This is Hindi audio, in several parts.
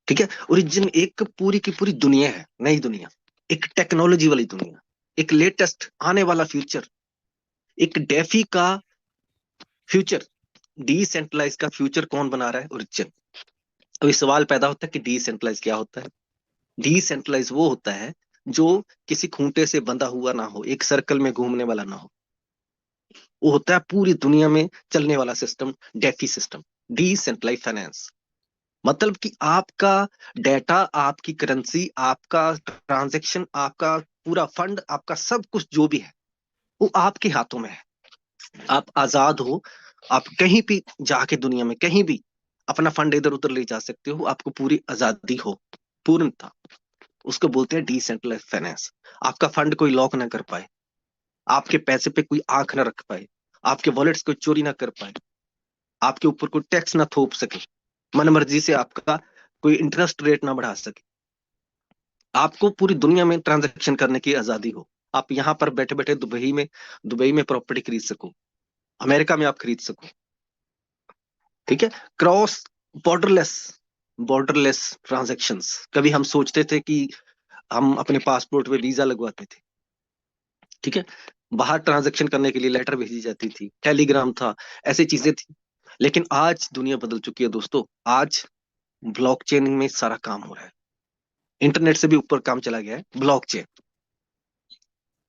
ठीक है। ओरिजिन एक पूरी की पूरी दुनिया है, नई दुनिया, एक टेक्नोलॉजी वाली दुनिया, एक लेटेस्ट आने वाला फ्यूचर, एक डेफी का फ्यूचर। डिसेंट्रलाइज का फ्यूचर कौन बना रहा है? ओरिजिन। अभी सवाल पैदा होता है कि डिसेंट्रलाइज क्या होता है। डिसेंट्रलाइज वो होता है जो किसी खूंटे से बंधा हुआ ना हो, एक सर्कल में घूमने वाला ना हो। वो होता है पूरी दुनिया में चलने वाला system, DeFi system, decentralize finance. मतलब कि आपका डेटा, आपकी करेंसी, आपका ट्रांजैक्शन, आपका पूरा फंड, आपका सब कुछ जो भी है वो आपके हाथों में है। आप आजाद हो, आप कहीं भी जाके दुनिया में कहीं भी अपना फंड इधर उधर ले जा सकते हो, आपको पूरी आजादी हो, पूर्णता। उसको बोलते हैं डिसेंट्रलाइज फाइनेंस। आपका फंड कोई लॉक ना कर पाए, आपके पैसे पे कोई आंख ना रख पाए, आपके वॉलेट्स को चोरी ना कर पाए, आपके ऊपर कोई टैक्स ना थोप सके, मन मर्जी से आपका कोई इंटरेस्ट रेट ना बढ़ा सके। आपको पूरी दुनिया में ट्रांजैक्शन करने की आजादी हो। आप यहाँ पर बैठे बैठे दुबई में प्रॉपर्टी खरीद सको, अमेरिका में आप खरीद सको। ठीक है। Cross borderless, borderless transactions. कभी हम सोचते थे कि हम अपने पासपोर्ट पे वीजा लगवाते थे। ठीक है। बाहर ट्रांजैक्शन करने के लिए लेटर भेजी जाती थी, टेलीग्राम था, ऐसी चीजें थी। लेकिन आज दुनिया बदल चुकी है दोस्तों। आज ब्लॉकचेन में सारा काम हो रहा है। इंटरनेट से भी ऊपर काम चला गया है ब्लॉकचेन।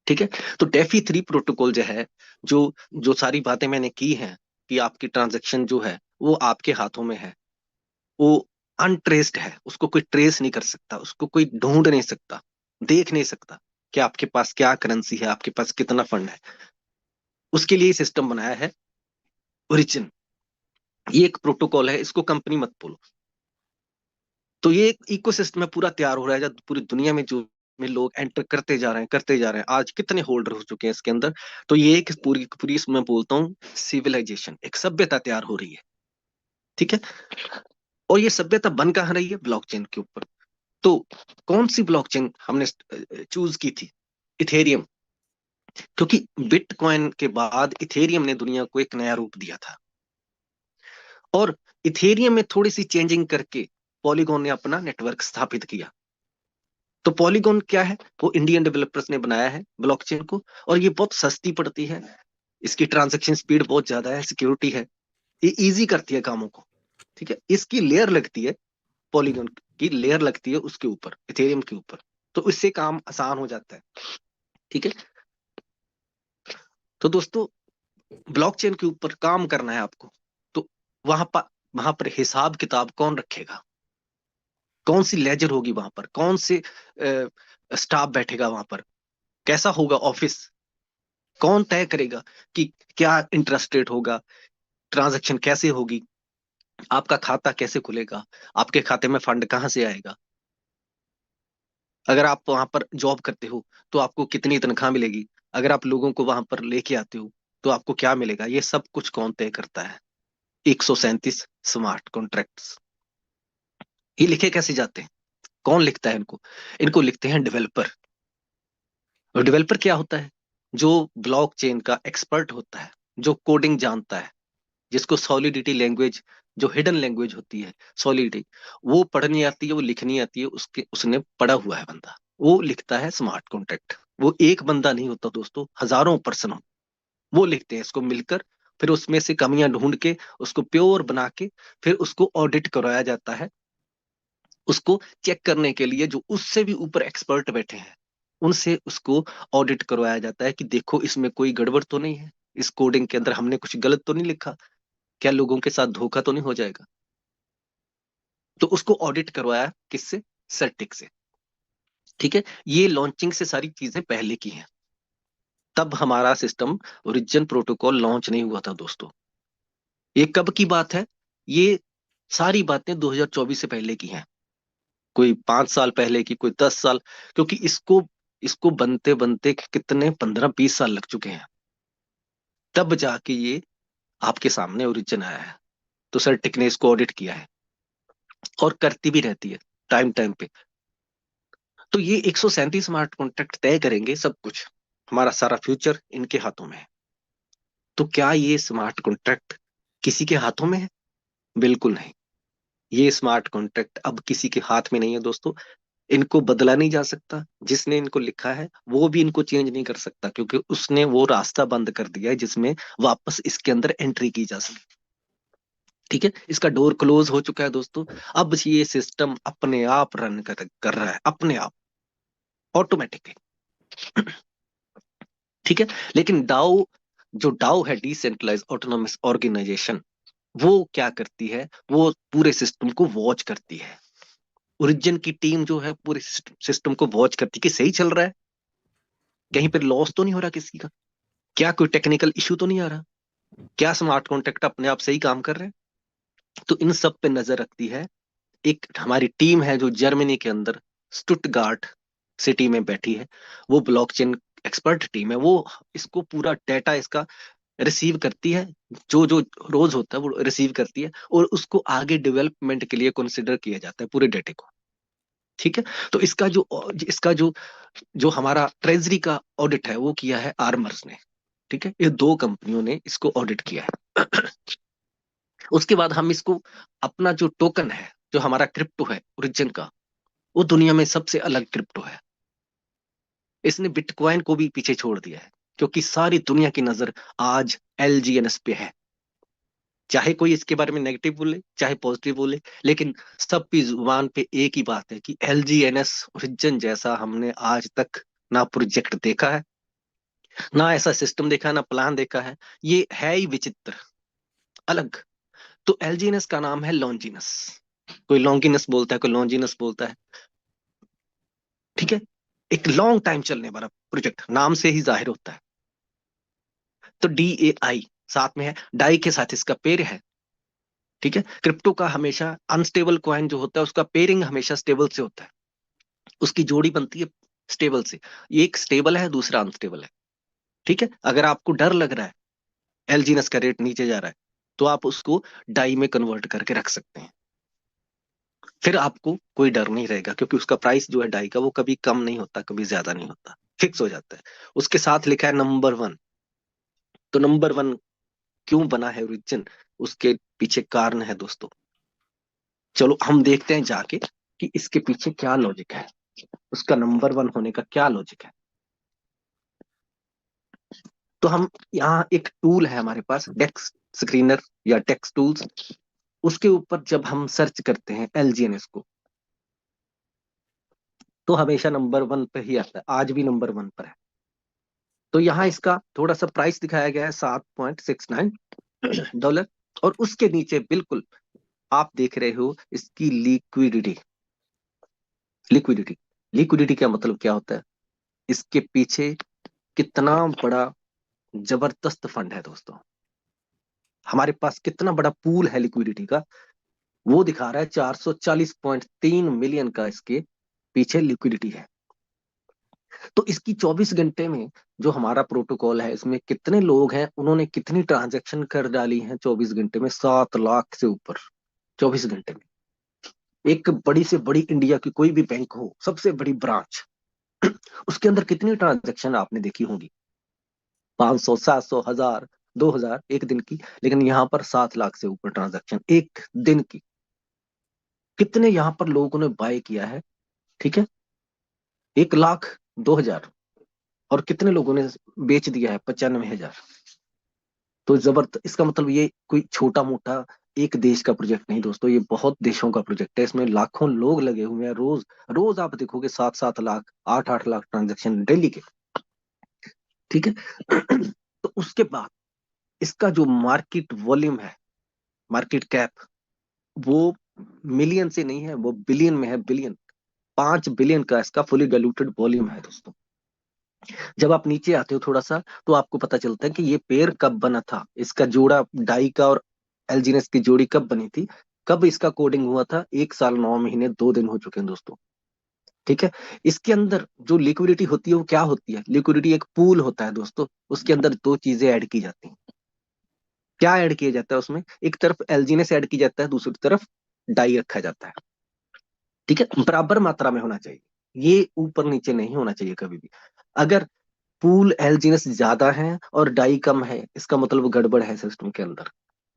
ठीक है। तो डेफी 3 प्रोटोकॉल जो है, जो जो सारी बातें मैंने की हैं कि आपकी ट्रांजैक्शन जो है वो आपके हाथों में है, वो अनट्रेस्ड है, उसको कोई ट्रेस नहीं कर सकता, उसको कोई ढूंढ नहीं सकता, देख नहीं सकता कि आपके पास क्या करेंसी है, आपके पास कितना फंड है। उसके लिए सिस्टम बनाया है ओरिजिन। ये एक प्रोटोकॉल है, इसको कंपनी मत बोलो। तो ये एक इकोसिस्टम है, पूरा तैयार हो रहा है, जब पूरी दुनिया में जो में लोग एंटर करते जा रहे हैं, करते जा रहे हैं। आज कितने होल्डर हो चुके हैं इसके अंदर। तो ये एक पूरी पूरी मैं बोलता हूँ सिविलाइजेशन, एक सभ्यता तैयार हो रही है। ठीक है। और ये सभ्यता बन कहाँ रही है? ब्लॉकचेन के ऊपर। तो कौन सी ब्लॉकचेन हमने चूज की थी? इथेरियम। क्योंकि बिटकॉइन के बाद इथेरियम ने दुनिया को एक नया रूप दिया था। और इथेरियम में थोड़ी सी चेंजिंग करके पॉलीगॉन ने अपना नेटवर्क स्थापित किया। तो पॉलीगॉन क्या है? वो इंडियन डेवलपर्स ने बनाया है ब्लॉकचेन को। और ये बहुत सस्ती पड़ती है, इसकी ट्रांजैक्शन स्पीड बहुत ज्यादा है, सिक्योरिटी है, ये इजी करती है कामों को। ठीक है। इसकी लेयर लगती है, पॉलीगॉन की लेयर लगती है उसके ऊपर, इथेरियम के ऊपर। तो इससे काम आसान हो जाता है। ठीक है। तो दोस्तों, ब्लॉकचेन के ऊपर काम करना है आपको। तो वहां पर हिसाब किताब कौन रखेगा? कौन सी लेजर होगी वहां पर? कौन से स्टाफ बैठेगा वहां पर? कैसा होगा ऑफिस? कौन तय करेगा कि क्या इंटरेस्ट रेट होगा, ट्रांजैक्शन कैसे होगी, आपका खाता कैसे खुलेगा, आपके खाते में फंड कहाँ से आएगा? अगर आप वहां पर जॉब करते हो तो आपको कितनी तनख्वाह मिलेगी? अगर आप लोगों को वहां पर लेके आते हो तो आपको क्या मिलेगा? ये सब कुछ कौन तय करता है? 137 स्मार्ट कॉन्ट्रैक्ट्स। ये लिखे कैसे जाते हैं? कौन लिखता है इनको? इनको लिखते हैं डेवलपर। और डेवलपर क्या होता है? जो ब्लॉकचेन का एक्सपर्ट होता है, जो कोडिंग जानता है, जिसको सॉलिडिटी लैंग्वेज, जो हिडन लैंग्वेज होती है, सॉलिडिटी, वो पढ़नी आती है, वो लिखनी आती है, उसके उसने पढ़ा हुआ है बंदा, वो लिखता है स्मार्ट कॉन्ट्रैक्ट। वो एक बंदा नहीं होता दोस्तों, हजारों पर्सन हो, वो लिखते हैं इसको मिलकर। फिर उसमें से कमियां ढूंढ के उसको प्योर बना के फिर उसको ऑडिट करवाया जाता है। उसको चेक करने के लिए जो उससे भी ऊपर एक्सपर्ट बैठे हैं, उनसे उसको ऑडिट करवाया जाता है कि देखो इसमें कोई गड़बड़ तो नहीं है, इस कोडिंग के अंदर हमने कुछ गलत तो नहीं लिखा, क्या लोगों के साथ धोखा तो नहीं हो जाएगा। तो उसको ऑडिट करवाया किससे? सर्टिक से। ठीक है। ये लॉन्चिंग से सारी चीजें पहले की हैं। तब हमारा सिस्टम ओरिजिन प्रोटोकॉल लॉन्च नहीं हुआ था दोस्तों। ये कब की बात है? ये सारी बातें 2024 से पहले की हैं। कोई 5 साल पहले की, कोई 10 साल। क्योंकि इसको इसको बनते बनते कितने 15-20 साल लग चुके हैं, तब जाके ये आपके सामने ओरिजिन आया है। तो सर्टिक ने इसको ऑडिट किया है और करती भी रहती है टाइम टाइम पे। तो ये 137 स्मार्ट कॉन्ट्रैक्ट तय करेंगे सब कुछ। हमारा सारा फ्यूचर इनके हाथों में है। तो क्या ये स्मार्ट कॉन्ट्रैक्ट किसी के हाथों में है? बिल्कुल नहीं। ये स्मार्ट कॉन्ट्रैक्ट अब किसी के हाथ में नहीं है दोस्तों। इनको बदला नहीं जा सकता, जिसने इनको लिखा है वो भी इनको चेंज नहीं कर सकता, क्योंकि उसने वो रास्ता बंद कर दिया है जिसमें वापस इसके अंदर एंट्री की जा सके। ठीक है, इसका डोर क्लोज हो चुका है दोस्तों। अब ये सिस्टम अपने आप रन कर रहा है, अपने आप, ऑटोमेटिकली। ठीक है, लेकिन डाओ, जो डाओ है, डिसेंट्रलाइज ऑटोनोमस ऑर्गेनाइजेशन, वो क्या करती है, वो पूरे सिस्टम को वॉच करती है। ओरिजिन की टीम जो है पूरे सिस्टम को वॉच करती है कि सही चल रहा है, कहीं पर लॉस तो नहीं हो रहा किसी का, क्या कोई टेक्निकल इशू तो नहीं आ रहा, क्या स्मार्ट कॉन्ट्रैक्ट अपने आप सही काम कर रहे हैं। तो इन सब पे नजर रखती है एक हमारी टीम है जो जर्मनी के अंदर स्टुटगार्ट सिटी में बैठी है। वो ब्लॉकचेन एक्सपर्ट टीम है, वो इसको पूरा डेटा इसका रिसीव करती है, जो जो रोज होता है वो रिसीव करती है, और उसको आगे डेवलपमेंट के लिए कंसिडर किया जाता है पूरे डेटे को। ठीक है, तो इसका जो जो हमारा ट्रेजरी का ऑडिट है वो किया है आर्मर्स ने। ठीक है, ये दो कंपनियों ने इसको ऑडिट किया है। उसके बाद हम इसको, अपना जो टोकन है, जो हमारा क्रिप्टो है ओरिजिन का, वो दुनिया में सबसे अलग क्रिप्टो है। इसने बिटकॉइन को भी पीछे छोड़ दिया है, क्योंकि सारी दुनिया की नजर आज एलजीएनएस पे है। चाहे कोई इसके बारे में नेगेटिव बोले चाहे पॉजिटिव बोले, लेकिन सबकी जुबान पे एक ही बात है कि एलजीएनएस ओरिजिन जैसा हमने आज तक ना प्रोजेक्ट देखा है, ना ऐसा सिस्टम देखा है, ना प्लान देखा है। ये है ही विचित्र, अलग। तो एलजीएनएस का नाम है लॉन्जिनस। कोई लॉन्गिनस बोलता है, कोई लॉन्जिनस बोलता है। ठीक है, एक लॉन्ग टाइम चलने वाला प्रोजेक्ट नाम से ही जाहिर होता है। तो DAI साथ में है, डाई के साथ इसका पेयर है। ठीक है, क्रिप्टो का हमेशा अनस्टेबल कॉइन जो होता है उसका पेयरिंग हमेशा स्टेबल से होता है, उसकी जोड़ी बनती है स्टेबल से। एक स्टेबल है, दूसरा अनस्टेबल है। ठीक है, अगर आपको डर लग रहा है एलजीनस का रेट नीचे जा रहा है, तो आप उसको डाई में कन्वर्ट करके रख सकते हैं। फिर आपको कोई डर नहीं रहेगा, क्योंकि उसका प्राइस जो है डाई का वो कभी कम नहीं होता, कभी ज्यादा नहीं होता, फिक्स हो जाता है। उसके साथ लिखा है नंबर वन। तो नंबर वन क्यों बना है ओरिजिन, उसके पीछे कारण है दोस्तों। चलो हम देखते हैं जाके कि इसके पीछे क्या लॉजिक है, उसका नंबर वन होने का क्या लॉजिक है। तो हम यहाँ एक टूल है हमारे पास, डेक्स स्क्रीनर या टेक्स्ट टूल्स, उसके ऊपर जब हम सर्च करते हैं एलजीएनएस को, तो हमेशा नंबर वन पे ही आता है, आज भी नंबर वन पर है। तो यहाँ इसका थोड़ा सा प्राइस दिखाया गया है, $7.69। और उसके नीचे बिल्कुल आप देख रहे हो इसकी लिक्विडिटी। लिक्विडिटी लिक्विडिटी का मतलब क्या होता है, इसके पीछे कितना बड़ा जबरदस्त फंड है दोस्तों, हमारे पास कितना बड़ा पूल है लिक्विडिटी का, वो दिखा रहा है 440.3 मिलियन का इसके पीछे लिक्विडिटी है। तो इसकी 24 घंटे में जो हमारा प्रोटोकॉल है, इसमें कितने लोग हैं, उन्होंने कितनी ट्रांजैक्शन कर डाली है 24 घंटे में, 7 लाख से ऊपर 24 घंटे में। एक बड़ी से बड़ी इंडिया की कोई भी बैंक हो, सबसे बड़ी ब्रांच, उसके अंदर कितनी ट्रांजैक्शन आपने देखी होंगी, 500, 700, 1000, 2000 एक दिन की। लेकिन यहाँ पर 7 लाख से ऊपर ट्रांजैक्शन एक दिन की। कितने यहाँ पर लोगों ने बाय किया है, ठीक है, 1 लाख 2 हजार, और कितने लोगों ने बेच दिया है, 95 हजार। तो जबरदस्त, इसका मतलब ये कोई छोटा मोटा एक देश का प्रोजेक्ट नहीं दोस्तों, ये बहुत देशों का प्रोजेक्ट है, इसमें लाखों लोग लगे हुए हैं। रोज रोज आप देखोगे 7-7 लाख, 8-8 लाख ट्रांजेक्शन डेली के। ठीक है। तो उसके बाद इसका जो मार्केट वॉल्यूम है, मार्केट कैप, वो मिलियन से नहीं है, वो बिलियन में है, बिलियन। 5 बिलियन का इसका फुली डाइल्यूटेड वॉल्यूम है दोस्तों। जब आप नीचे आते हो थोड़ा सा, तो आपको पता चलता है कि ये पेयर कब बना था, इसका जोड़ा डाई का और एल्जीनस की जोड़ी कब बनी थी, कब इसका कोडिंग हुआ था। 1 साल 9 महीने 2 दिन हो चुके हैं दोस्तों। ठीक है, इसके अंदर जो लिक्विडिटी होती है वो क्या होती है, लिक्विडिटी एक पूल होता है दोस्तों, उसके अंदर दो चीजें ऐड की जाती हैं। क्या ऐड किया जाता है उसमें, एक तरफ एल्जीनस ऐड की जाता है, दूसरी तरफ डाई रखा जाता है। ठीक है, बराबर मात्रा में होना चाहिए, ये ऊपर नीचे नहीं होना चाहिए कभी भी। अगर पूल एल्जीनस ज्यादा है और डाई कम है, इसका मतलब गड़बड़ है सिस्टम के अंदर।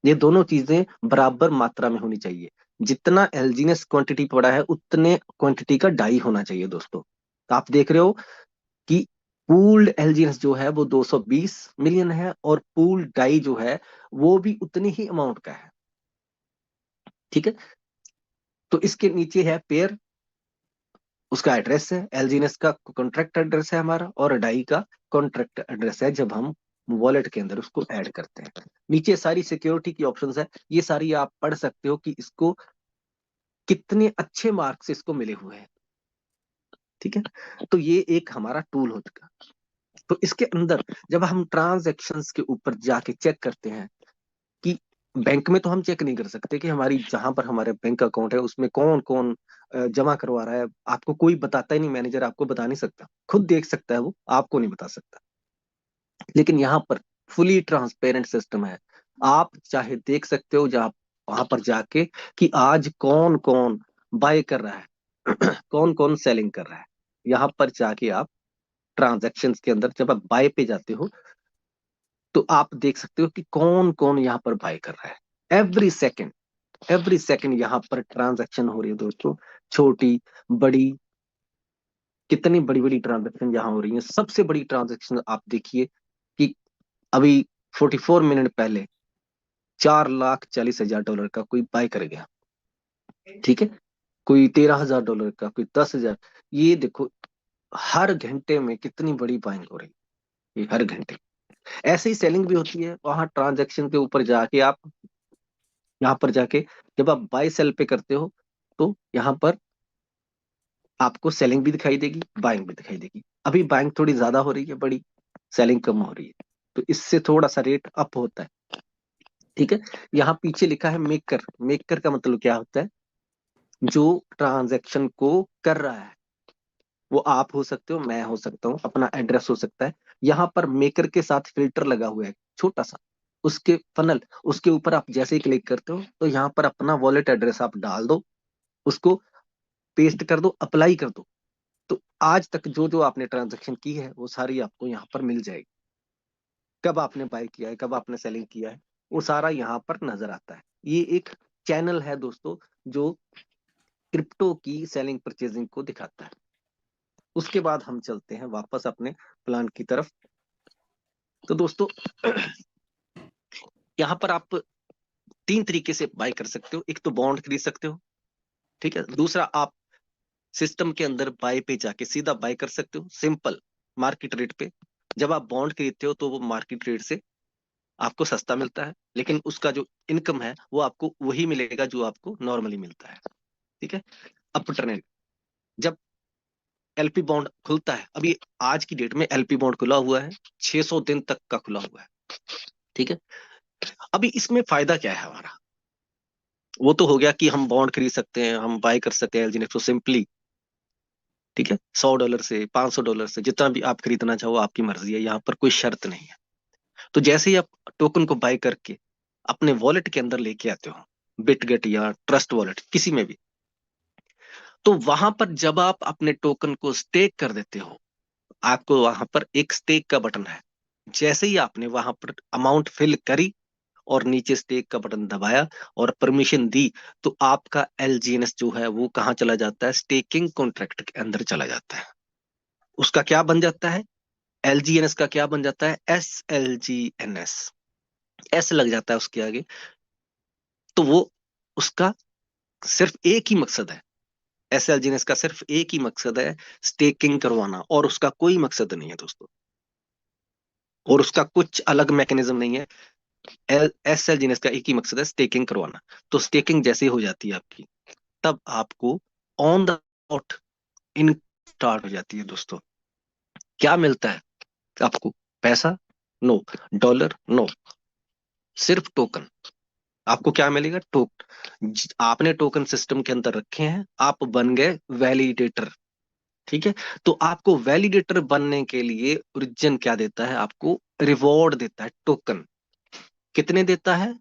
ये दोनों चीजें बराबर मात्रा में होनी चाहिए। जितना एलजीनेस क्वांटिटी पड़ा है उतने क्वांटिटी का डाई होना चाहिए दोस्तों। तो आप देख रहे हो कि पूल्ड एलजीनेस जो है वो 220 मिलियन है, और पूल्ड डाई जो है वो भी उतनी ही अमाउंट का है। ठीक है, तो इसके नीचे है पेयर, उसका एड्रेस है, एलजीनेस का कॉन्ट्रैक्ट एड्रेस है हमारा, और डाई का कॉन्ट्रैक्ट एड्रेस है जब हम वॉलेट के अंदर उसको ऐड करते हैं। नीचे सारी सिक्योरिटी की ऑप्शंस है, ये सारी आप पढ़ सकते हो कि इसको कितने अच्छे मार्क्स इसको मिले हुए हैं। ठीक है, तो ये एक हमारा टूल हो चुका। तो इसके अंदर जब हम ट्रांजैक्शंस के ऊपर जाके चेक करते हैं कि बैंक में तो हम चेक नहीं कर सकते कि हमारी जहां पर हमारे बैंक अकाउंट है उसमें कौन कौन जमा करवा रहा है, आपको कोई बताता ही नहीं, मैनेजर आपको बता नहीं सकता, खुद देख सकता है वो, आपको नहीं बता सकता। लेकिन यहाँ पर फुली ट्रांसपेरेंट सिस्टम है, आप चाहे देख सकते हो जहाँ वहां पर जाके कि आज कौन कौन बाय कर रहा है कौन कौन सेलिंग कर रहा है। यहाँ पर जाके आप ट्रांजैक्शंस के अंदर जब आप बाय पे जाते हो तो आप देख सकते हो कि कौन कौन यहाँ पर बाय कर रहा है। एवरी सेकंड यहाँ पर ट्रांजैक्शन हो रही है दोस्तों, छोटी बड़ी, कितनी बड़ी बड़ी ट्रांजैक्शन यहाँ हो रही है। सबसे बड़ी ट्रांजैक्शन आप देखिए कि अभी 44 मिनट पहले $4,40,000 का कोई बाय कर गया। ठीक है, कोई $13,000 का, कोई 10,000। ये देखो हर घंटे में कितनी बड़ी बाइंग हो रही है, ये हर घंटे। ऐसे ही सेलिंग भी होती है, वहां ट्रांजैक्शन के ऊपर जाके आप, यहाँ पर जाके जब आप बाय सेल पे करते हो तो यहाँ पर आपको सेलिंग भी दिखाई देगी, बाइंग भी दिखाई देगी। अभी बाइंग थोड़ी ज्यादा हो रही है, बड़ी, सेलिंग कम हो रही है, तो इससे थोड़ा सा रेट अप होता है। ठीक है, यहाँ पीछे लिखा है मेकर। मेकर का मतलब क्या होता है? जो ट्रांजैक्शन को कर रहा है, वो आप हो सकते हो, मैं हो सकता हूँ, अपना एड्रेस हो सकता है। यहाँ पर मेकर के साथ फिल्टर लगा हुआ है छोटा सा, उसके फनल, उसके ऊपर आप जैसे ही क्लिक करते हो तो यहाँ पर अपना वॉलेट एड्रेस आप डाल दो, उसको पेस्ट कर दो, अप्लाई कर दो, तो आज तक जो जो आपने ट्रांजेक्शन की है वो सारी आपको यहाँ पर मिल जाएगी। कब आपने बाय किया है, कब आपने सेलिंग किया है, वो सारा यहाँ पर नजर आता है। ये एक चैनल है दोस्तों जो क्रिप्टो की सेलिंग परचेजिंग को दिखाता है। उसके बाद हम चलते हैं वापस अपने प्लान की तरफ। तो दोस्तों यहाँ पर आप तीन तरीके से बाय कर सकते हो। एक तो बॉन्ड खरीद सकते हो, ठीक है। दूसरा, आप सिस्टम के अंदर बाय पे जाके सीधा बाय कर सकते हो, सिंपल मार्केट रेट पे। जब आप बॉन्ड खरीदते हो तो वो मार्केट रेट से आपको सस्ता मिलता है, लेकिन उसका जो इनकम है वो आपको वही मिलेगा जो आपको नॉर्मली मिलता है। ठीक है, अब ट्रेंड, जब एलपी बॉन्ड खुलता है, अभी आज की डेट में एलपी बॉन्ड खुला हुआ है, 600 दिन तक का खुला हुआ है। ठीक है, अभी इसमें फायदा क्या है हमारा? वो तो हो गया कि हम बॉन्ड खरीद सकते हैं, हम बाय कर सकते हैं एलजीनेक्स को सिंपली। ठीक है, $100 से, $500 से, जितना भी आप खरीदना चाहो आपकी मर्जी है, यहाँ पर कोई शर्त नहीं है। तो जैसे ही आप टोकन को बाय करके अपने वॉलेट के अंदर लेके आते हो, बिटगेट या ट्रस्ट वॉलेट किसी में भी, तो वहां पर जब आप अपने टोकन को स्टेक कर देते हो, आपको वहां पर एक स्टेक का बटन है। जैसे ही आपने वहां पर अमाउंट फिल करी और नीचे स्टेक का बटन दबाया और परमिशन दी, तो आपका एलजीएनएस जो है वो कहाँ चला जाता है? स्टेकिंग कॉन्ट्रैक्ट के अंदर चला जाता है। उसका क्या बन जाता है? एलजीएनएस का क्या बन जाता है? SLGNS, एस लग जाता है उसके आगे। तो वो, उसका सिर्फ एक ही मकसद है, SLGNS का सिर्फ एक ही मकसद है, स्टेकिंग करवाना, और उसका कोई मकसद नहीं है दोस्तों, और उसका कुछ अलग मैकेनिज्म नहीं है। SLGNS का एक ही मकसद है, स्टेकिंग करवाना। तो स्टेकिंग जैसे ही हो जाती है आपकी, तब आपको on the spot in start हो जाती है दोस्तों। क्या मिलता है आपको? पैसा? नो। डॉलर? नो। सिर्फ टोकन। आपको क्या मिलेगा? आपने टोकन सिस्टम के अंदर रखे हैं, आप बन गए वैलिडेटर। ठीक है, तो आपको वैलिडेटर बनने के लिए ओरिजिन क्या देता है? आपको रिवॉर्ड देता है, टोकन। कितने देता है?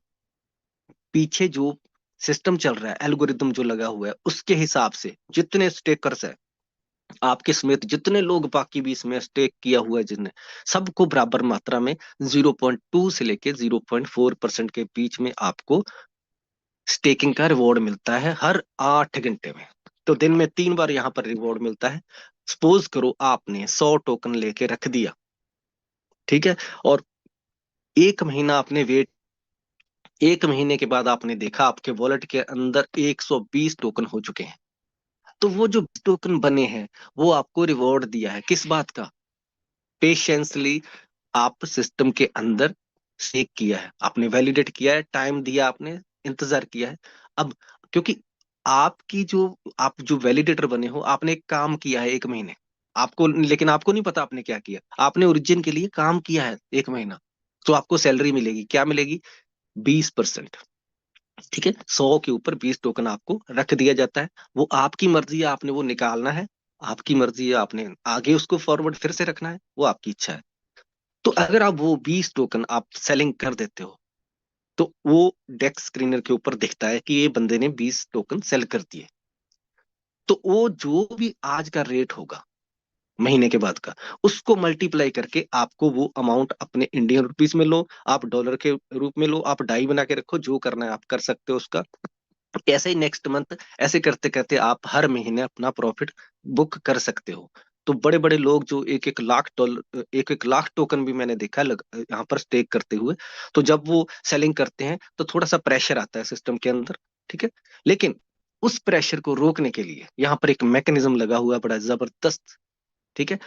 पीछे जो सिस्टम चल रहा है, एल्गोरिदम जो लगा हुआ है, उसके हिसाब से जितने स्टेकर्स है आपके समेत, जितने लोग बाकी भी इसमें स्टेक किया हुआ है जिनने, सबको बराबर मात्रा में 0.2 से लेके 0.4% के बीच में आपको स्टेकिंग का रिवॉर्ड मिलता है हर 8 घंटे में। तो दिन में 3 बार यहाँ पर रिवॉर्ड मिलता है। सपोज करो आपने 100 टोकन लेके रख दिया, ठीक है, और 1 महीना आपने वेट, 1 महीने के बाद आपने देखा आपके वॉलेट के अंदर 120 टोकन हो चुके हैं। तो वो जो टोकन बने हैं वो आपको रिवॉर्ड दिया है किस बात का? पेशेंसली आप सिस्टम के अंदर स्टेक किया है, आपने वैलिडेट किया है, टाइम दिया आपने, इंतजार किया है। अब क्योंकि आपकी जो, आप जो वैलिडेटर बने हो, आपने एक काम किया है 1 महीने, आपको, लेकिन आपको नहीं पता आपने क्या किया। आपने ओरिजिन के लिए काम किया है 1 महीना, तो आपको सैलरी मिलेगी, क्या मिलेगी? 20%। ठीक है, 100 के ऊपर 20 टोकन आपको रख दिया जाता है। वो आपकी मर्जी है, आपने वो निकालना है, आपकी मर्जी है, आपने आगे उसको फॉरवर्ड फिर से रखना है, वो आपकी इच्छा है। तो अगर आप वो 20 टोकन आप सेलिंग कर देते हो, तो वो डेस्क स्क्रीनर के ऊपर दिखता है कि ये बंदे ने 20 टोकन सेल कर दिए। तो वो जो भी आज का रेट होगा महीने के बाद का, उसको मल्टीप्लाई करके आपको वो अमाउंट अपने इंडियन रुपीस में लो, आप डॉलर के रूप में लो, आप डाई बना के रखो, जो करना है आप कर सकते हो उसका। ऐसे ही नेक्स्ट मंथ, ऐसे करते करते आप हर महीने अपना प्रॉफिट बुक कर सकते हो। तो बड़े बड़े लोग जो 1-1 लाख डॉलर, 1-1 लाख टोकन भी मैंने देखा यहाँ पर स्टेक करते हुए। तो जब वो सेलिंग करते हैं तो थोड़ा सा प्रेशर आता है सिस्टम के अंदर, ठीक है, लेकिन उस प्रेशर को रोकने के लिए यहाँ पर एक मैकेनिज्म लगा हुआ है बड़ा जबरदस्त, ठीक है।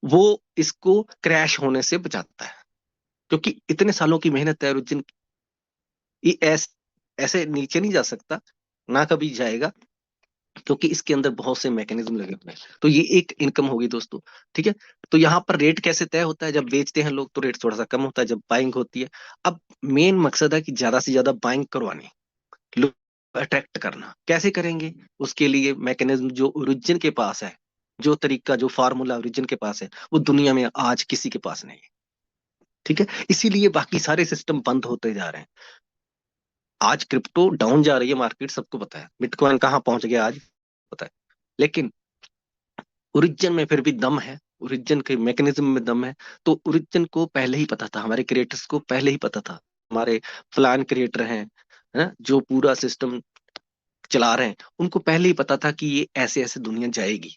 वो इसको क्रैश होने से बचाता है, क्योंकि इतने सालों की मेहनत है, और जिन ये ऐसे नीचे नहीं जा सकता, ना कभी जाएगा, क्योंकि इसके अंदर बहुत से मैकेनिज्म लगे हुए हैं। तो ये एक इनकम होगी दोस्तों, ठीक है। तो यहाँ पर रेट कैसे तय होता है? जब बेचते हैं लोग तो रेट थोड़ा सा कम होता है, जब बाइंग होती है। अब मेन मकसद है कि ज्यादा से ज्यादा बाइंग करवानी, लोग अट्रैक्ट करना। कैसे करेंगे? उसके लिए मैकेनिज्म जो ओरिजिन के पास है, जो तरीका, जो फार्मूला ओरिजिन के पास है, वो दुनिया में आज किसी के पास नहीं है, ठीक है। इसीलिए बाकी सारे सिस्टम बंद होते जा रहे हैं। आज क्रिप्टो डाउन जा रही है मार्केट, सबको पता है, बिटकॉइन कहाँ पहुंच गया आज पता है, लेकिन ओरिजिन में फिर भी दम है, ओरिजिन के मैकेनिज्म में दम है। तो ओरिजिन को पहले ही पता था, हमारे क्रिएटर्स को पहले ही पता था, हमारे प्लान क्रिएटर हैं, है ना, जो पूरा सिस्टम चला रहे हैं, उनको पहले ही पता था कि ये ऐसे ऐसे दुनिया जाएगी,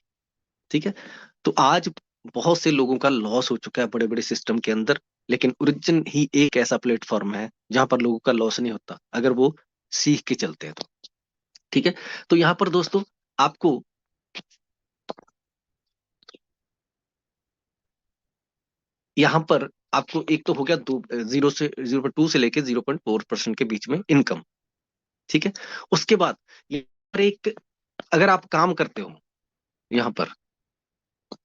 ठीक है। तो आज बहुत से लोगों का लॉस हो चुका है बड़े बड़े सिस्टम के अंदर, लेकिन ओरिजिन ही एक ऐसा प्लेटफॉर्म है जहां पर लोगों का लॉस नहीं होता, अगर वो सीख के चलते हैं तो, ठीक है। तो यहाँ पर दोस्तों आपको, यहाँ पर आपको एक तो हो गया दो, 0.2 से लेके 0.4% के बीच में इनकम, ठीक है। उसके बाद यहाँ पर एक, अगर आप काम करते हो, यहाँ पर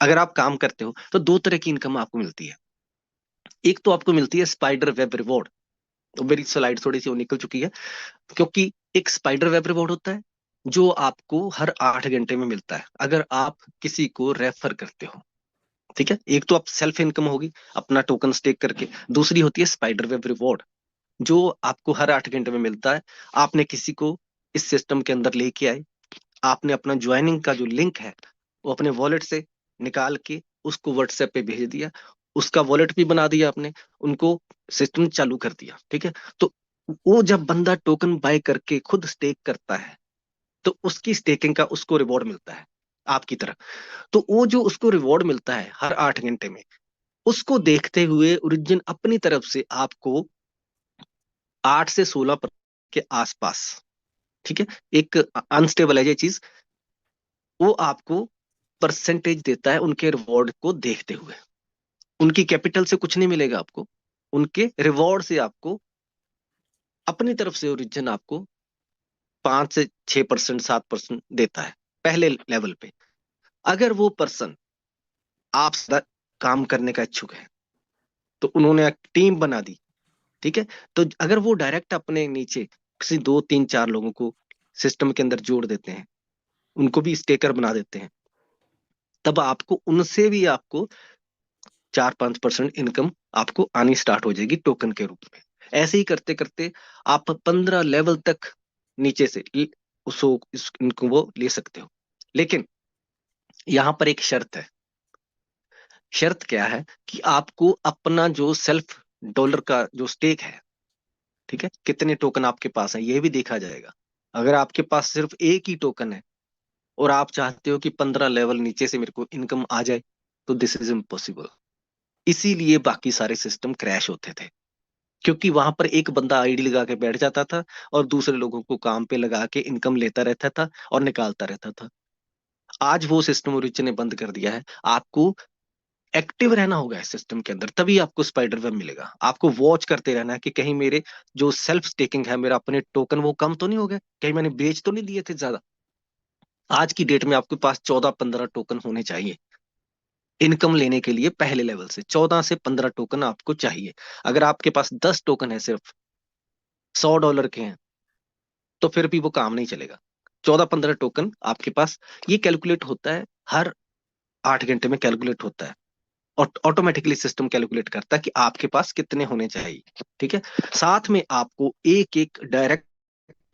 अगर आप काम करते हो तो दो तरह की इनकम आपको मिलती है। एक तो आपको मिलती है स्पाइडर वेब रिवॉर्ड। तो मेरी स्लाइड थोड़ी सी वो निकल चुकी है, क्योंकि एक स्पाइडर वेब रिवॉर्ड होता है जो आपको हर 8 घंटे में मिलता है अगर आप किसी को रेफर करते हो, ठीक है। एक तो आप सेल्फ इनकम होगी अपना टोकन स्टेक करके, दूसरी होती है स्पाइडर वेब रिवॉर्ड, जो आपको हर 8 घंटे में मिलता है। आपने किसी को इस सिस्टम के अंदर लेके आए, आपने अपना ज्वाइनिंग का जो लिंक है वो अपने वॉलेट से निकाल के उसको व्हाट्सएप पे भेज दिया, उसका वॉलेट भी बना दिया आपने, उनको सिस्टम चालू कर दिया, ठीक है। तो वो जब बंदा टोकन बाय करके खुद स्टेक करता है, तो उसकी स्टेकिंग का उसको रिवॉर्ड मिलता है आपकी तरह। तो वो जो उसको रिवॉर्ड मिलता है हर 8 घंटे में, उसको देखते हुए ओरिजिन अपनी तरफ से आपको 8 से 16 के आसपास, ठीक है, एक अनस्टेबल है ये चीज, वो आपको परसेंटेज देता है उनके रिवॉर्ड को देखते हुए। उनकी कैपिटल से कुछ नहीं मिलेगा आपको, उनके रिवॉर्ड से आपको अपनी तरफ से ओरिजिन आपको 5 से 6%, 7% देता है पहले लेवल पे। अगर वो पर्सन आप साथ काम करने का इच्छुक है, तो उन्होंने एक टीम बना दी, ठीक है। तो अगर वो डायरेक्ट अपने नीचे किसी 2-3-4 लोगों को सिस्टम के अंदर जोड़ देते हैं, उनको भी स्टेकर बना देते हैं, तब आपको उनसे भी आपको 4-5% इनकम आपको आनी स्टार्ट हो जाएगी टोकन के रूप में। ऐसे ही करते करते आप 15 लेवल तक नीचे से उसको इनको वो ले सकते हो। लेकिन यहाँ पर एक शर्त है। शर्त क्या है कि आपको अपना जो सेल्फ डॉलर का जो स्टेक है, ठीक है, कितने टोकन आपके पास है ये भी देखा जाएगा। अगर आपके पास सिर्फ एक ही टोकन है और आप चाहते हो कि 15 लेवल नीचे से मेरे को इनकम आ जाए, तो दिस इज इम्पॉसिबल। इसीलिए बाकी सारे सिस्टम क्रैश होते थे, क्योंकि वहां पर एक बंदा आईडी लगा के बैठ जाता था और दूसरे लोगों को काम पे लगा के इनकम लेता रहता था और निकालता रहता था। आज वो सिस्टम ओरिजिन ने बंद कर दिया है। आपको एक्टिव रहना होगा इस सिस्टम के अंदर, तभी आपको स्पाइडर वेब मिलेगा। आपको वॉच करते रहना है कि कहीं मेरे जो सेल्फ स्टेकिंग है, मेरा अपने टोकन वो कम तो नहीं हो गए, कहीं मैंने बेच तो नहीं दिए थे ज्यादा। आज की डेट में आपके पास 14-15 टोकन होने चाहिए इनकम लेने के लिए। पहले लेवल से 14 से 15 टोकन आपको चाहिए। अगर आपके पास 10 टोकन है, सिर्फ $100 के हैं, तो फिर भी वो काम नहीं चलेगा। 14-15 टोकन आपके पास, ये कैलकुलेट होता है हर 8 घंटे में, कैलकुलेट होता है। और ऑटोमेटिकली सिस्टम कैलकुलेट करता है कि आपके पास कितने होने चाहिए। ठीक है। साथ में आपको एक एक डायरेक्ट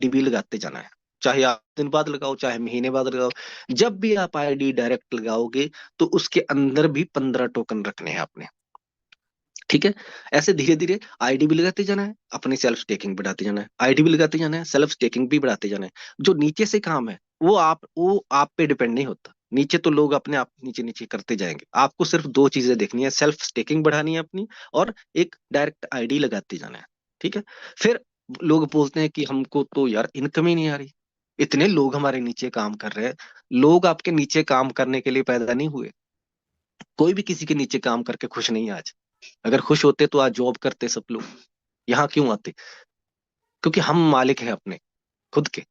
डीबी लगाते जाना है, चाहे आप दिन बाद लगाओ चाहे महीने बाद लगाओ। जब भी आप आईडी डायरेक्ट लगाओगे, तो उसके अंदर भी 15 टोकन रखने हैं आपने। ठीक है। ऐसे धीरे धीरे आईडी भी लगाते जाना है, अपनी सेल्फ स्टेकिंग बढ़ाते जाना है, आईडी भी लगाते जाना है, सेल्फ स्टेकिंग भी बढ़ाते जाना है। जो नीचे से काम है वो आप पे डिपेंड नहीं होता। नीचे तो लोग अपने आप नीचे नीचे करते जाएंगे। आपको सिर्फ दो चीजें देखनी है, सेल्फ स्टेकिंग बढ़ानी है अपनी, और एक डायरेक्ट आईडी लगाते जाना है। ठीक है। फिर लोग बोलते हैं कि हमको तो यार इनकम ही नहीं आ रही, इतने लोग हमारे नीचे काम कर रहे हैं। लोग आपके नीचे काम करने के लिए पैदा नहीं हुए। कोई भी किसी के नीचे काम करके खुश नहीं है आज। अगर खुश होते तो आज जॉब करते सब लोग। यहाँ क्यों आते? क्योंकि हम मालिक हैं अपने खुद के।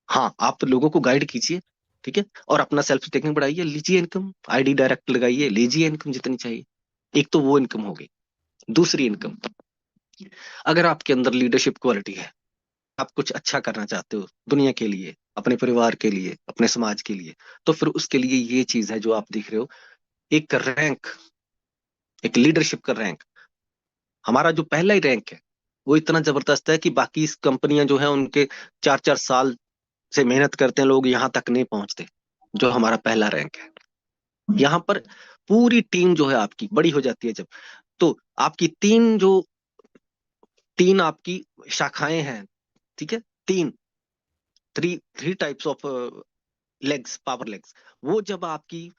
हाँ, आप लोगों को गाइड कीजिए। ठीक है। और अपना सेल्फ स्टेकिंग बढ़ाइए, लीजिए इनकम, आईडी डायरेक्ट लगाइए, लीजिए इनकम जितनी चाहिए। एक तो वो इनकम होगी। दूसरी इनकम, अगर आपके अंदर लीडरशिप क्वालिटी है, आप कुछ अच्छा करना चाहते हो दुनिया के लिए, अपने परिवार के लिए, अपने समाज के लिए, तो फिर उसके लिए ये चीज है जो आप देख रहे हो, एक रैंक, एक लीडरशिप का रैंक। हमारा जो पहला ही रैंक है वो इतना जबरदस्त है कि बाकी इस कंपनियां जो है उनके 4-4 साल से मेहनत करते हैं लोग, यहाँ तक नहीं पहुंचते जो हमारा पहला रैंक है। यहाँ पर पूरी टीम जो है आपकी बड़ी हो जाती है जब, तो आपकी तीन आपकी शाखाएं हैं। ठीक है। तीन, three three types of legs, power legs. वो जब आपकी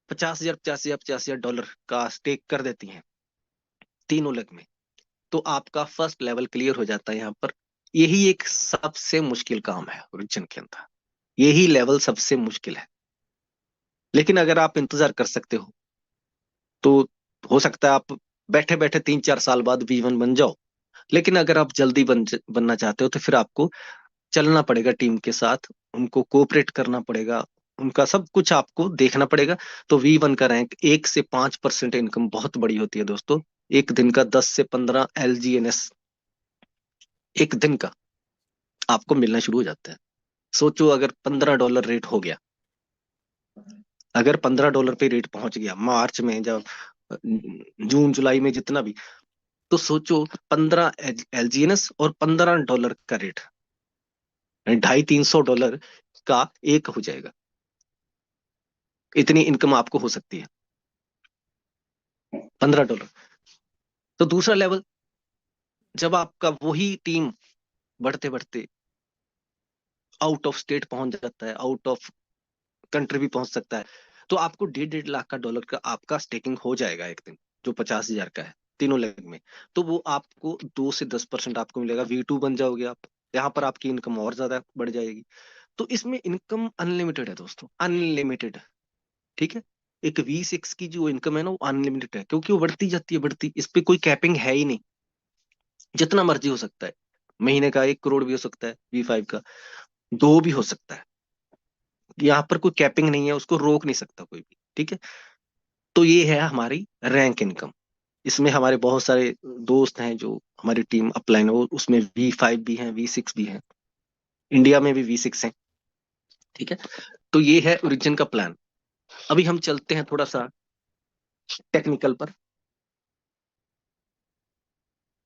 50,000 $50,000 का स्टेक कर देती हैं तीनों लेग में, तो आपका फर्स्ट लेवल क्लियर हो जाता है यहाँ पर। यही एक सबसे मुश्किल काम है ओरिजिन के अंदर, यही लेवल सबसे मुश्किल है। लेकिन अगर आप इंतजार कर सकते हो, तो हो सकता है आप बैठे बैठे 3-4 साल बाद V1 बन जाओ। लेकिन अगर आप जल्दी बनना चाहते हो, तो फिर आपको चलना पड़ेगा टीम के साथ, उनको कोऑपरेट करना पड़ेगा, उनका सब कुछ आपको देखना पड़ेगा। तो V1 का रैंक 1 से 5% इनकम बहुत बड़ी होती है दोस्तों। एक दिन का 10 से 15 LGNS एक दिन का आपको मिलना शुरू हो जाता है। सोचो अगर $15 रेट हो गया, अगर $15 पे रेट पहुंच गया मार्च में, जब जून जुलाई में जितना भी, तो सोचो 15 LGNS और $15 का रेट, 250-300 डॉलर का एक हो जाएगा। इतनी इनकम आपको हो सकती है, $15। तो दूसरा लेवल, जब आपका वही टीम बढ़ते बढ़ते आउट ऑफ स्टेट पहुंच जाता है, आउट ऑफ कंट्री भी पहुंच सकता है, तो आपको 1.5 लाख का डॉलर का आपका स्टेकिंग हो जाएगा एक दिन, जो 50,000 का है तीनों लेग में। तो वो आपको 2 से 10% आपको मिलेगा, V2 बन जाओगे आप। यहाँ पर आपकी इनकम और ज्यादा बढ़ जाएगी। तो इसमें इनकम अनलिमिटेड है दोस्तों, अनलिमिटेड। ठीक है। एक V6 की जो इनकम है ना, वो अनलिमिटेड है, क्योंकि वो बढ़ती जाती है, बढ़ती, इस पे कोई कैपिंग है ही नहीं। जितना मर्जी हो सकता है, महीने का 1 करोड़ भी हो सकता है, V5 का 2 भी हो सकता है। यहाँ पर कोई कैपिंग नहीं है, उसको रोक नहीं सकता कोई भी। ठीक है। तो ये है हमारी रैंक इनकम। इसमें हमारे बहुत सारे दोस्त हैं जो हमारी टीम अपलाइन, वो उसमें V5 भी हैं, V6 भी हैं, इंडिया में भी V6 हैं। ठीक है। तो ये है ओरिजिन का प्लान। अभी हम चलते हैं थोड़ा सा टेक्निकल पर,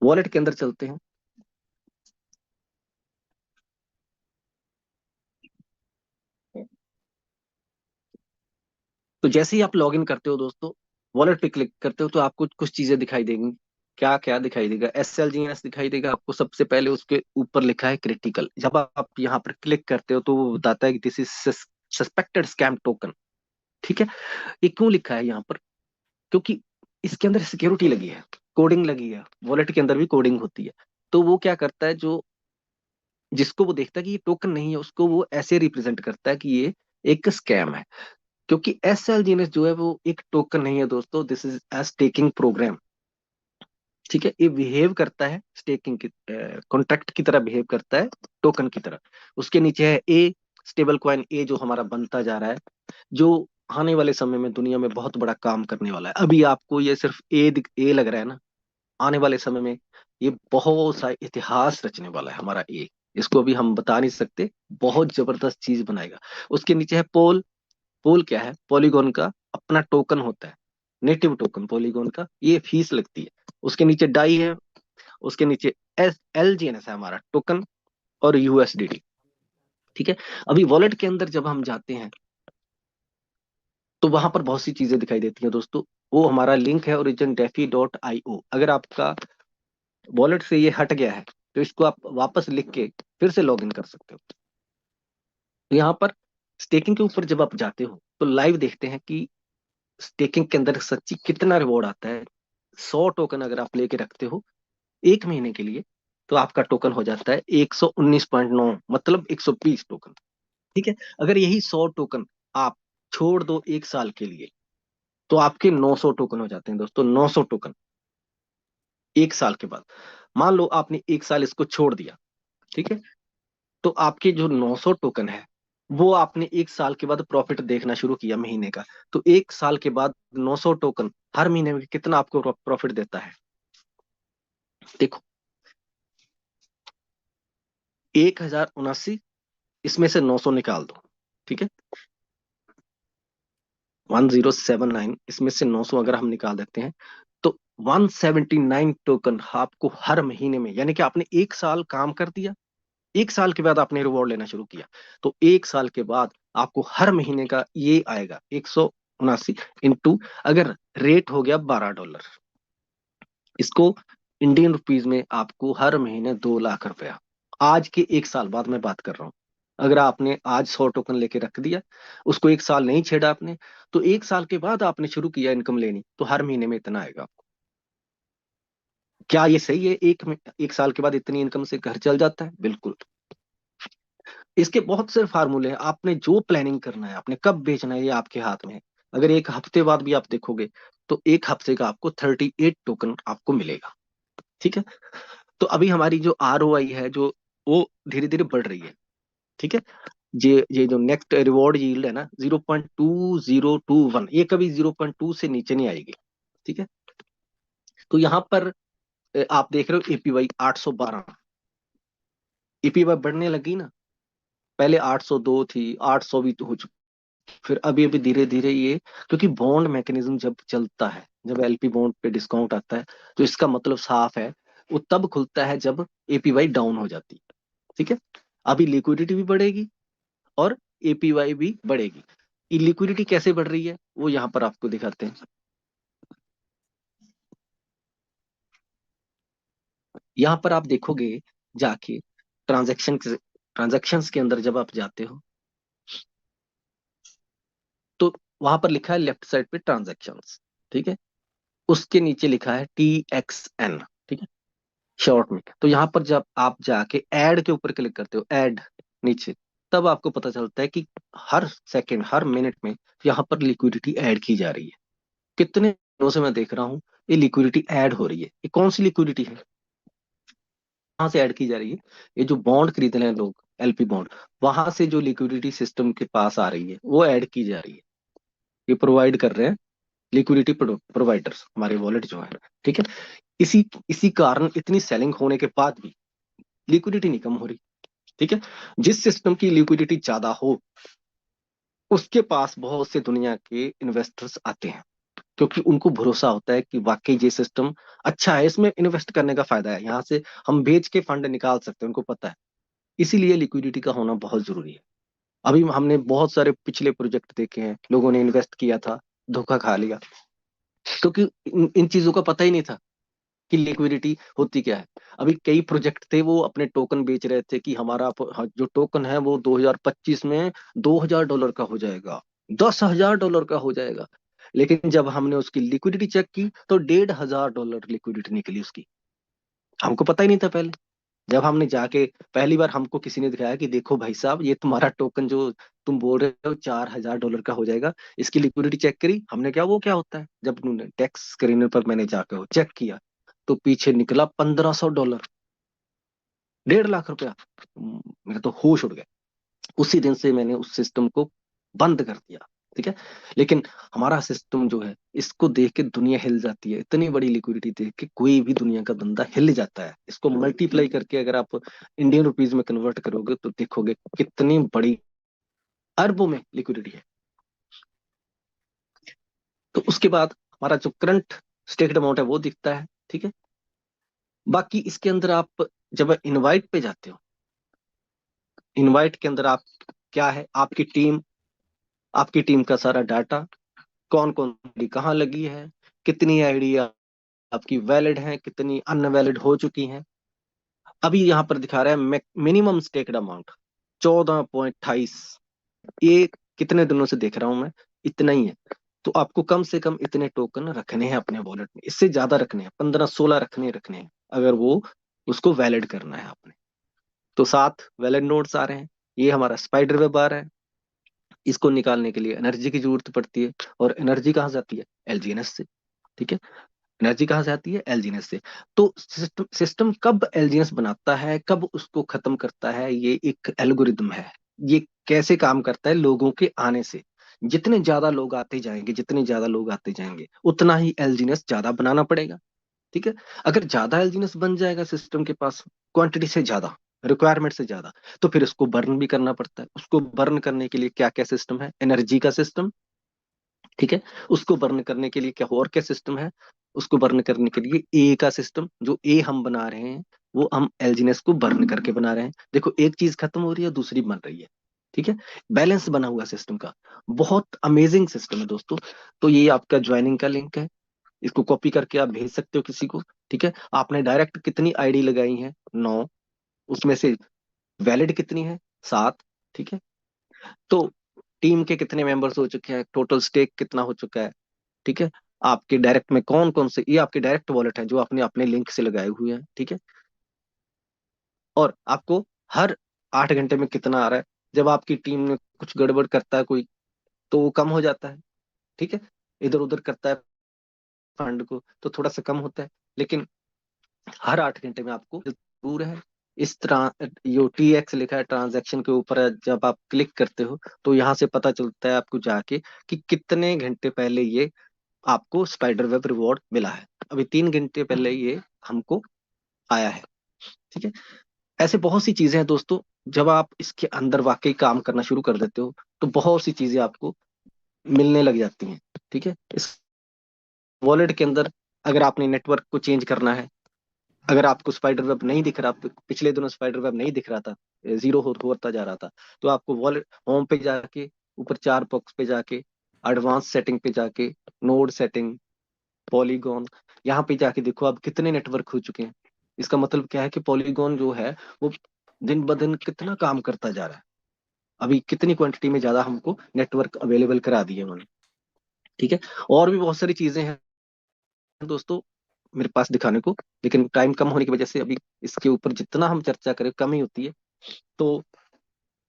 वॉलेट के अंदर चलते हैं। तो जैसे ही आप लॉग इन करते हो दोस्तों, वॉलेट पे क्लिक करते हो, तो आपको कुछ चीजें दिखाई देंगी। क्या क्या दिखाई देगा? SLGS दिखाई देगा आपको। सबसे पहले उसके ऊपर लिखा है क्रिटिकल। जब आप यहाँ पर क्लिक करते हो तो वो बताता है कि this is suspected scam token. ठीक है। ये क्यों लिखा है यहाँ पर? क्योंकि इसके अंदर सिक्योरिटी लगी है, कोडिंग लगी है। वॉलेट के अंदर भी कोडिंग होती है। तो वो क्या करता है, जो जिसको वो देखता है कि ये टोकन नहीं है, उसको वो ऐसे रिप्रेजेंट करता है कि ये एक स्कैम है। क्योंकि SLGS जो है वो एक टोकन नहीं है दोस्तों, this is a staking program. ठीक है। ये बिहेव करता है स्टेकिंग की कॉन्ट्रैक्ट की तरह बिहेव करता है, टोकन की तरह। उसके नीचे है ए, स्टेबल कॉइन ए, जो हमारा बनता जा रहा है, जो आने वाले समय में दुनिया में बहुत बड़ा काम करने वाला है। अभी आपको ये सिर्फ ए लग रहा है ना, आने वाले समय में ये बहुत सा इतिहास रचने वाला है हमारा ए। इसको अभी हम बता नहीं सकते, बहुत जबरदस्त चीज बनाएगा। उसके नीचे है पोल। पोल क्या है? पॉलीगॉन का अपना टोकन होता है, नेटिव टोकन पॉलीगॉन का, ये फीस लगती है। उसके नीचे डाई है। उसके नीचे LGNS है हमारा टोकन, और USDT। ठीक है। अभी वॉलेट के अंदर जब हम जाते हैं तो वहां पर बहुत सी चीजें दिखाई देती हैं दोस्तों। वो हमारा लिंक है origindefi.io। अगर आपका वॉलेट से ये हट गया है तो इसको आप वापस लिख के फिर से लॉग इन कर सकते हो। तो यहाँ पर स्टेकिंग के ऊपर जब आप जाते हो तो लाइव देखते हैं कि स्टेकिंग के अंदर सच्ची कितना रिवॉर्ड आता है। 100 टोकन अगर आप लेके रखते हो 1 महीने के लिए, तो आपका टोकन हो जाता है 119.9, मतलब 120 टोकन। ठीक है। अगर यही 100 टोकन आप छोड़ दो 1 साल के लिए, तो आपके 900 टोकन हो जाते हैं दोस्तों। 900 टोकन 1 साल के बाद। मान लो आपने 1 साल इसको छोड़ दिया। ठीक है। तो आपके जो 900 टोकन है, वो आपने 1 साल के बाद प्रॉफिट देखना शुरू किया महीने का। तो 1 साल के बाद 900 टोकन हर महीने में कितना आपको प्रॉफिट देता है? देखो, 1079, इसमें से 900 निकाल दो। ठीक है। 1079, इसमें से 900 अगर हम निकाल देते हैं तो 179 टोकन आपको हर महीने में, यानी कि आपने 1 साल काम कर दिया, 1 साल के बाद आपने रिवॉर्ड लेना शुरू किया, तो 1 साल के बाद आपको हर महीने का ये आएगा 179 इंटू, अगर रेट हो गया $12, इसको इंडियन रुपीज में आपको हर महीने 2 लाख रुपया। आज के 1 साल बाद मैं बात कर रहा हूँ। अगर आपने आज 100 टोकन लेके रख दिया, उसको 1 साल नहीं छेड़ा आपने, तो 1 साल के बाद आपने शुरू किया इनकम लेनी, तो हर महीने में इतना आएगा आपको। क्या ये सही है? 1 साल के बाद इतनी इनकम से घर चल जाता है? बिल्कुल। इसके बहुत से फार्मूले हैं। आपने जो प्लानिंग करना है, आपने कब बेचना है, ये आपके हाथ में है। अगर 1 हफ्ते बाद भी आप देखोगे तो 1 हफ्ते का आपको 38 टोकन आपको मिलेगा। ठीक है। तो अभी हमारी जो ROI है, जो वो धीरे धीरे बढ़ रही है। ठीक है। ये जो नेक्स्ट रिवॉर्ड यील्ड है ना, 0.2021, ये कभी 0.2 से नीचे नहीं आएगी। ठीक है। तो यहाँ पर आप देख रहे हो APY 812। APY बढ़ने लगी ना, पहले 802 थी, 800 भी तो हो चुकी। फिर अभी अभी धीरे धीरे ये, क्योंकि बॉन्ड मैकेनिज्म जब चलता है, जब LP बॉन्ड पे डिस्काउंट आता है, तो इसका मतलब साफ है, वो तब खुलता है जब APY डाउन हो जाती है। ठीक है। अभी लिक्विडिटी भी बढ़ेगी और APY भी बढ़ेगी। लिक्विडिटी कैसे बढ़ रही है वो यहाँ पर आपको दिखाते हैं। यहाँ पर आप देखोगे जाके, ट्रांजैक्शंस के अंदर जब आप जाते हो तो वहां पर लिखा है लेफ्ट साइड पे ट्रांजैक्शंस। ठीक है। उसके नीचे लिखा है TXN। ठीक है, शॉर्ट में। तो यहाँ पर जब आप जाके ऐड के ऊपर क्लिक करते हो, ऐड नीचे, तब आपको पता चलता है कि हर सेकंड, हर मिनट में यहाँ पर लिक्विडिटी ऐड की जा रही है। कितने दिनों से मैं देख रहा हूँ ये लिक्विडिटी ऐड हो रही है। ये कौन सी लिक्विडिटी है? कहाँ से ऐड की जा रही है? ये जो बॉन्ड खरीद रहे हैं लोग, LP बॉन्ड, वहां से जो लिक्विडिटी सिस्टम के पास आ रही है वो ऐड की जा रही है। ये प्रोवाइड कर रहे हैं लिक्विडिटी प्रोवाइडर्स, हमारे वॉलेट जो है। ठीक है। इसी इसी कारण इतनी सेलिंग होने के बाद भी लिक्विडिटी नहीं कम हो रही। ठीक है। जिस सिस्टम की लिक्विडिटी ज्यादा हो, उसके पास बहुत से दुनिया के इन्वेस्टर्स आते हैं, क्योंकि उनको भरोसा होता है कि वाकई ये सिस्टम अच्छा है, इसमें इन्वेस्ट करने का फायदा है, यहाँ से हम बेच के फंड निकाल सकते हैं, उनको पता है। इसीलिए लिक्विडिटी का होना बहुत जरूरी है। अभी हमने बहुत सारे पिछले प्रोजेक्ट देखे हैं, लोगों ने इन्वेस्ट किया था, धोखा खा लिया, क्योंकि इन चीजों का पता ही नहीं था। कि लिक्विडिटी होती क्या है। अभी कई प्रोजेक्ट थे, वो अपने टोकन बेच रहे थे कि हमारा जो टोकन है वो 2025 में $2000 का हो जाएगा, $10,000 का हो जाएगा। लेकिन जब हमने उसकी लिक्विडिटी चेक की तो $1,500 लिक्विडिटी निकली उसकी। हमको पता ही नहीं था पहले। जब हमने जाके पहली बार हमको किसी ने दिखाया कि देखो भाई साहब, ये तुम्हारा टोकन जो तुम बोल रहे हो $4,000 का हो जाएगा, इसकी लिक्विडिटी चेक करी हमने, क्या वो क्या होता है, जब उन्होंने टैक्स स्क्रीनर पर मैंने जाकर चेक किया तो पीछे निकला $1,500, 1.5 लाख रुपया। मेरा तो होश उड़ गया। उसी दिन से मैंने उस सिस्टम को बंद कर दिया। ठीक है। लेकिन हमारा सिस्टम जो है, इसको देख के दुनिया हिल जाती है। इतनी बड़ी लिक्विडिटी देख के कोई भी दुनिया का बंदा हिल जाता है। इसको मल्टीप्लाई करके अगर आप इंडियन रुपीज में कन्वर्ट करोगे तो देखोगे कितनी बड़ी, अरबों में लिक्विडिटी है। तो उसके बाद हमारा जो करंट स्टेक्ड अमाउंट है वो दिखता है। ठीक है। बाकी इसके अंदर आप जब इनवाइट पे जाते हो, इनवाइट के अंदर आप क्या है, आपकी टीम का सारा डाटा, कौन कौन सी कहाँ लगी है, कितनी आईडी आपकी वैलिड है, कितनी अनवैलिड हो चुकी हैं। अभी यहाँ पर दिखा रहा है मिनिमम स्टेक्ड अमाउंट 14.28। ये कितने दिनों से देख रहा हूं मैं, इतना ही है। तो आपको कम से कम इतने टोकन रखने हैं अपने वॉलेट में, इससे ज्यादा रखने हैं, 15-16 रखने हैं, अगर वो उसको वैलिड करना है आपने। तो 7 वैलिड नोड्स आ रहे हैं। ये हमारा स्पाइडर वेब आ रहा है। इसको निकालने के लिए एनर्जी की जरूरत पड़ती है, और एनर्जी कहाँ से आती है, एलजीएनएस से। ठीक है। एनर्जी कहाँ से आती है, एलजीएनएस से। तो सिस्टम सिस्टम कब एलजीएनएस बनाता है, कब उसको खत्म करता है, ये एक एल्गोरिदम है। ये कैसे काम करता है, लोगों के आने से। जितने ज्यादा लोग आते जाएंगे, जितने ज्यादा लोग आते जाएंगे, उतना ही एलजीएनएस ज्यादा बनाना पड़ेगा। ठीक है। अगर ज्यादा एलजीएनएस बन जाएगा सिस्टम के पास, क्वांटिटी से ज्यादा, रिक्वायरमेंट से ज्यादा, तो फिर उसको बर्न भी करना पड़ता है। उसको बर्न करने के लिए क्या क्या सिस्टम है, एनर्जी का सिस्टम। ठीक है। उसको बर्न करने के लिए क्या और क्या सिस्टम है, उसको बर्न करने के लिए ए का सिस्टम, जो ए हम बना रहे हैं वो हम एलजीएनएस को बर्न करके बना रहे हैं। देखो, एक चीज खत्म हो रही है, दूसरी बन रही है। ठीक है। बैलेंस बना हुआ सिस्टम का, बहुत अमेजिंग सिस्टम है दोस्तों। तो ये आपका ज्वाइनिंग का लिंक है, इसको कॉपी करके आप भेज सकते हो किसी को। ठीक है। आपने डायरेक्ट कितनी आईडी लगाई है, 9। उसमें से वैलिड कितनी है, 7। ठीक है। तो टीम के कितने मेंबर्स हो चुके हैं, टोटल स्टेक कितना हो चुका है। ठीक है। आपके डायरेक्ट में कौन कौन से, ये आपके डायरेक्ट वॉलेट है जो आपने अपने लिंक से लगाए हुए हैं। ठीक है। और आपको हर 8 घंटे में कितना आ रहा है। जब आपकी टीम में कुछ गड़बड़ करता है कोई, तो वो कम हो जाता है। ठीक है। इधर उधर करता है फंड को, तो थोड़ा सा कम होता है। लेकिन हर 8 घंटे में आपको जरूर है। इस तरह यो TX लिखा है ट्रांजैक्शन के ऊपर है, जब आप क्लिक करते हो तो यहाँ से पता चलता है आपको जाके कि कितने घंटे पहले ये आपको स्पाइडर वेब रिवॉर्ड मिला है। अभी 3 घंटे पहले ये हमको आया है। ठीक है। ऐसे बहुत सी चीजें हैं दोस्तों। जब आप इसके अंदर वाकई काम करना शुरू कर देते हो तो बहुत सी चीजें आपको मिलने लग जाती हैं। ठीक है। इस वॉलेट के अंदर अगर आपने नेटवर्क को चेंज करना है, अगर आपको स्पाइडर वेब नहीं दिख रहा, पिछले दिनों स्पाइडर वेब नहीं दिख रहा था, जीरो होता जा रहा था, तो आपको वॉलेट होम पे जाके, ऊपर 4 बॉक्स पे जाके, एडवांस सेटिंग पे जाके, नोड सेटिंग, पॉलीगॉन, यहाँ पे जाके देखो अब कितने नेटवर्क हो चुके हैं। इसका मतलब क्या है कि पॉलीगॉन जो है वो दिन ब दिन कितना काम करता जा रहा है। अभी कितनी क्वांटिटी में ज्यादा हमको नेटवर्क अवेलेबल करा दिए उन्होंने। ठीक है। और भी बहुत सारी चीजें हैं दोस्तों मेरे पास दिखाने को, लेकिन टाइम कम होने की वजह से अभी इसके ऊपर जितना हम चर्चा करें कम ही होती है। तो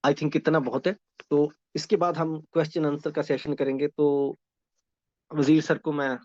आई थिंक इतना बहुत है। तो इसके बाद हम क्वेश्चन आंसर का सेशन करेंगे। तो वजीर सर को मैं